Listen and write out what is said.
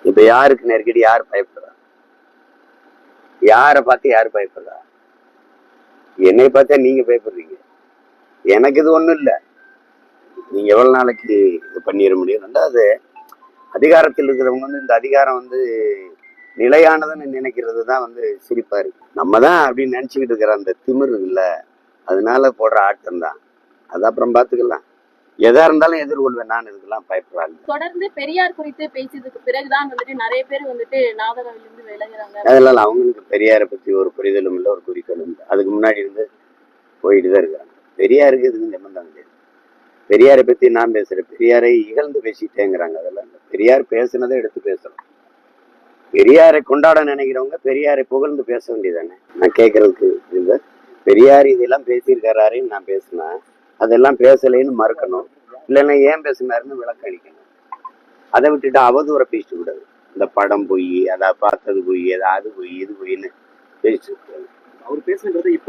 இப்ப யாருக்கு நெருக்கடி? யார் பயப்படுறா? யாரை பார்த்து யார் பயப்படுறா? என்னை பார்த்தா நீங்க பயப்படுறீங்க. எனக்கு இது ஒண்ணும் இல்லை. நீங்க எவ்வளவு நாளைக்கு இது பண்ணிட முடியும்? ரெண்டாவது, அதிகாரத்தில் இருக்கிறவங்க இந்த அதிகாரம் நிலையானதுன்னு நினைக்கிறது தான் சிரிப்பா இருக்கு. நம்ம தான் அப்படின்னு நினைச்சுக்கிட்டு இருக்கிற அந்த திமிர் இல்ல, அதனால போடுற ஆட்டம் தான். அது அப்புறம் பார்த்துக்கலாம். எதா இருந்தாலும் எதிர்கொள்வேன். நான் இதுக்கெல்லாம் பயப்படுறாங்க. தொடர்ந்து பெரியார் குறித்து பேசியதுக்கு பிறகுதான் நிறைய பேர் நாவலிலிருந்து விலகுறாங்க. அதனால அவங்களுக்கு பெரியாரை பத்தி ஒரு புரிதலும் இல்லை, ஒரு குறிக்கோளும் இல்லை. அதுக்கு முன்னாடி போயிட்டு தான் இருக்காங்க. பெரியாருக்கு இதுக்கு சம்பந்தம் கிடையாது. பெரியாரை பத்தி நான் பேசுறேன். பெரியாரை இகழ்ந்து பேசிட்டேங்கிறாங்க. அதெல்லாம் பெரியார் பேசுனதை எடுத்து பேசணும். பெரியாரை கொண்டாட நினைக்கிறவங்க பெரியாரை புகழ்ந்து பேச வேண்டியதானே. நான் கேட்கறதுக்கு பெரியார் இதெல்லாம் பேசியிருக்காருன்னு நான் பேசினேன், அதெல்லாம் பேசலைன்னு மறுக்கணும். இல்லைன்னா ஏன் பேசினாருன்னு விளக்கம் அளிக்கணும். அதை விட்டுட்டு அவதூற பேசிட்டு கூடாது. இந்த படம் பொய், அதை பார்த்தது பொய், அது பொய், இது பொய்ன்னு பேசிட்டு. அவர் பேசுறது இப்ப